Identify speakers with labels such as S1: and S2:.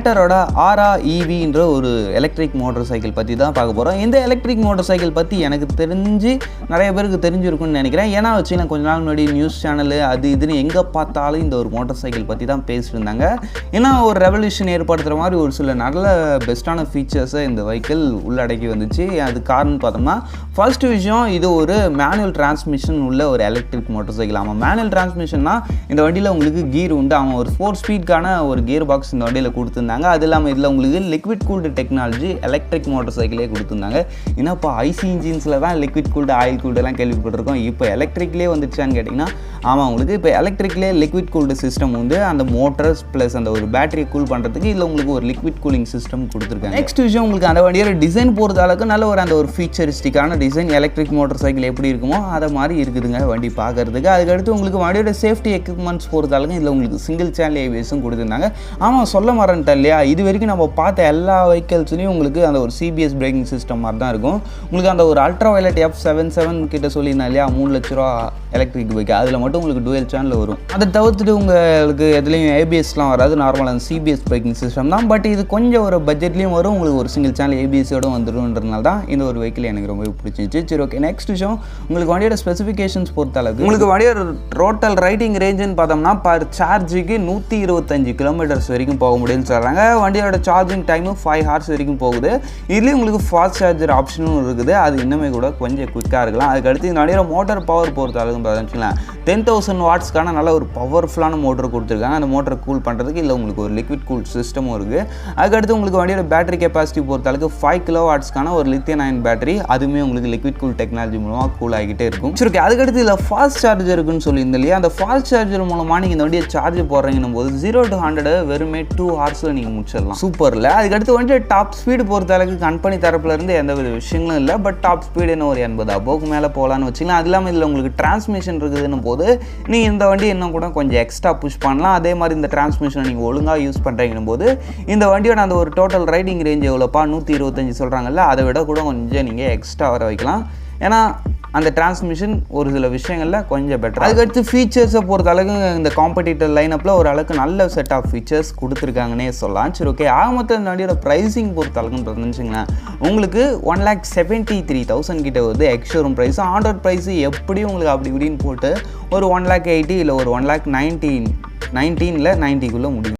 S1: பெட்டரோட ஆரா ஈவின்ற ஒரு electric motor cycle பற்றி தான் பார்க்க போகிறோம். இந்த எலக்ட்ரிக் மோட்டார் சைக்கிள் பற்றி எனக்கு தெரிஞ்சு நிறைய பேருக்கு தெரிஞ்சிருக்குன்னு நினைக்கிறேன். ஏன்னா வச்சுன்னா கொஞ்ச நாள் முன்னாடி நியூஸ் சேனலு அது இதுன்னு எங்கே பார்த்தாலும் இந்த ஒரு மோட்டார் சைக்கிள் பற்றி தான் பேசிட்டு இருந்தாங்க. ஏன்னா ஒரு ரெவல்யூஷன் ஏற்படுத்துகிற மாதிரி ஒரு சில நல்ல பெஸ்ட்டான ஃபீச்சர்ஸை இந்த வெஹிக்கிள் உள்ளடக்கி வந்துச்சு. அது காரணம் பார்த்தோம்னா ஃபர்ஸ்ட் விஷயம், இது ஒரு மேனுவல் டிரான்ஸ்மிஷன் உள்ள ஒரு எலக்ட்ரிக் மோட்டார் சைக்கிள். ஆமாம், மேனுவல் டிரான்ஸ்மிஷன்னா இந்த வண்டியில் உங்களுக்கு கீர் உண்டு. அவன் ஒரு 4 ஸ்பீட்கான ஒரு கியர் பாக்ஸ் இந்த வண்டியில் கொடுத்துருந்தாங்க. அது இல்லாமல் இதில் உங்களுக்கு liquid cooled technology electric motor சைக்கிளே கொடுத்துருந்தாங்க. ஏன்னா இப்போ ஐசி இன்ஜின்ஸில் தான் லிக்விட் கூல்டு ஆயில் கூல்டெல்லாம் கேள்விப்பட்டிருக்கோம். இப்போ எலக்ட்ரிக்லேயே வந்துடுச்சான்னு கேட்டிங்கன்னா ஆமாம், உங்களுக்கு இப்போ எலக்ட்ரிக்லேயே லிக்விட் கூல்டு சிஸ்டம் வந்து அந்த மோட்டர்ஸ் ப்ளஸ் அந்த ஒரு பேட்டரியை கூல் பண்ணுறதுக்கு இதில் உங்களுக்கு ஒரு லிக்விட் கூலிங் சிஸ்டம் கொடுத்துருக்காங்க. நெக்ஸ்ட் விஷயம், உங்களுக்கு அந்த வண்டியோட டிசைன் பொறுத்த அளவுக்கு நல்ல ஒரு அந்த ஒரு ஃபீச்சரிஸ்டிக்கான டிசைன் எலக்ட்ரிக் மோட்டார் சைக்கிள் எப்படி இருக்குமோ அதை மாதிரி இருக்குதுங்க வண்டி பார்க்குறதுக்கு. அதுக்கடுத்து உங்களுக்கு வண்டியோட சேஃப்டி எக்யூப்மெண்ட்ஸ் பொறுத்த அளவுக்கு இதில் உங்களுக்கு சிங்கிள் சேனல் ஏபிஎஸும் கொடுத்துருந்தாங்க. ஆமாம், சொல்ல மறந்துட்டேன் இல்லையா, இது வரைக்கும் நம்ம பார்த்த எல்லா வெஹிக்கிள்ஸ்லையும் உங்களுக்கு அந்த ஒரு சிபிஎஸ் பிரேக்கிங் சிஸ்டம் மாதிரி தான் இருக்கும். உங்களுக்கு அந்த ஒரு அல்ட்ரா வயலட் F77 கிட்ட சொல்லியிருந்தேன் இல்லையா, 3 லட்ச ரூபா எலக்ட்ரிக் பைக், அதில் மட்டும் உங்களுக்கு டூயல் சேனல் வரும். அதை தவிர்த்துட்டு உங்களுக்கு எதுலேயும் ஏபிஎஸ்லாம் வராது, நார்மலாக அந்த சிபிஎஸ் பிரேக்கிங் சிஸ்டம் தான். பட் இது கொஞ்சம் ஒரு பட்ஜெட்லேயும் வரும், உங்களுக்கு ஒரு சிங்கிள் சேனல் ஏபிஎஸோட வந்துடும்ன்றதுனால தான் இந்த ஒரு வெஹிக்கிள் எனக்கு ரொம்ப பிடிச்சிருச்சு. சரி, ஓகே. நெக்ஸ்ட் விஷயம், உங்களுக்கு வண்டியோட ஸ்பெசிஃபிகேஷன்ஸ் பொறுத்த அளவுக்கு உங்களுக்கு வண்டியோட டோட்டல் ரைடிங் ரேஞ்சுன்னு பார்த்தோம்னா பர் சார்ஜுக்கு 125 கிலோமீட்டர்ஸ் வரைக்கும் போக முடியும்னு சொல்கிறாங்க. வண்டியோட சார்ஜிங் டைமு 5 ஹவர்ஸ் வரைக்கும் போகுது. இதுலேயும் உங்களுக்கு ஃபாஸ்ட் சார்ஜர் ஆப்ஷனும் இருக்குது, அது இன்னுமே கூட கொஞ்சம் குயிக்காக இருக்கலாம். அதுக்கடுத்து இந்த வண்டியோட மோட்டர் பவர் பொறுத்த அளவுக்கு பார்த்தீங்கன்னா 10,000 வாட்ஸ்க்கான நல்ல ஒரு பவர்ஃபுல்லான மோட்டர் கொடுத்துருக்காங்க. அந்த மோட்டரை கூல் பண்ணுறதுக்கு இல்லை உங்களுக்கு ஒரு லிக்விட் கூல் சிஸ்டமும் இருக்குது. அதுக்கடுத்து உங்களுக்கு வண்டியோட பேட்டரி கெப்பாசிட்டி பொறுத்த அளவுக்கு 5 கிலோ வாட்ஸ்க்கான ஒரு லித்தியம் அயன் பேட்டரி, அதுவுமே உங்களுக்கு லிக்விட் கூல் டெக்னாலஜி மூலமாக கூல் ஆகிட்டே இருக்கும். சரி, அதுக்கடுத்து இதில் ஃபாஸ்ட் சார்ஜர் இருக்குன்னு சொல்லியிருந்தேன் இல்லையா, அந்த ஃபாஸ்ட் சார்ஜர் மூலமாக நீங்கள் இந்த வண்டியை சார்ஜ் போடுறீங்கன்னும் போது 0 to 100 வெறுமே 2 ஹவர்ஸில் நீங்கள் முடிச்சிடலாம். சூப்பரில். அதுக்கடுத்து வண்டியோட டாப் ஸ்பீடு பொறுத்த அளவுக்கு கம்பெனி தரப்புலேருந்து எந்த வித விஷயங்களும் இல்லை. பட் டாப் ஸ்பீடு என்ன ஒரு 80 அபோவுக்கு மேலே போகலான்னு வச்சுக்கலாம். அது இல்லாமல் இதில் உங்களுக்கு டிரான்ஸ்மிஷன் இருக்குதுன்னு போது நீங்கள் இந்த வண்டி இன்னும் கூட கொஞ்சம் எக்ஸ்ட்ரா புஷ் பண்ணலாம். அதே மாதிரி இந்த டிரான்ஸ்மிஷனை நீங்கள் ஒழுங்காக யூஸ் பண்ணுறீங்கன்னும் போது இந்த வண்டியோட அந்த ஒரு டோட்டல் ரைடிங் ரேஞ்ச் எவ்வளோப்பா 125 சொல்கிறாங்கல்ல, அதை விட கூட கொஞ்சம் நீங்கள் எக்ஸ்ட்ரா வர வைக்கலாம். ஏன்னா அந்த டிரான்ஸ்மிஷன் ஒரு சில விஷயங்களில் கொஞ்சம் பெட்டர். அதுக்கடுத்து ஃபீச்சர்ஸை பொறுத்த அளவுக்கு இந்த காம்படிட்டர் லைனப்பில் ஒரு அளவுக்கு நல்ல செட் ஆஃப் ஃபீச்சர்ஸ் கொடுத்துருக்காங்கன்னே சொல்லலாம். சரி, ஓகே. ஆகமொத்த இந்த வண்டியோட ப்ரைஸிங் பொறுத்த அளவுக்குன்னு இருந்துச்சுங்களேன், உங்களுக்கு 1,73,000 கிட்ட வருது எக்ஸ்ஷோரூம் ப்ரைஸ். ஆர்டர் ப்ரைஸ் எப்படியும் உங்களுக்கு அப்படி இப்படின்னு போட்டு ஒரு 1,80,000 இல்லை ஒரு 1,19,000 90க்குள்ளே முடியும்.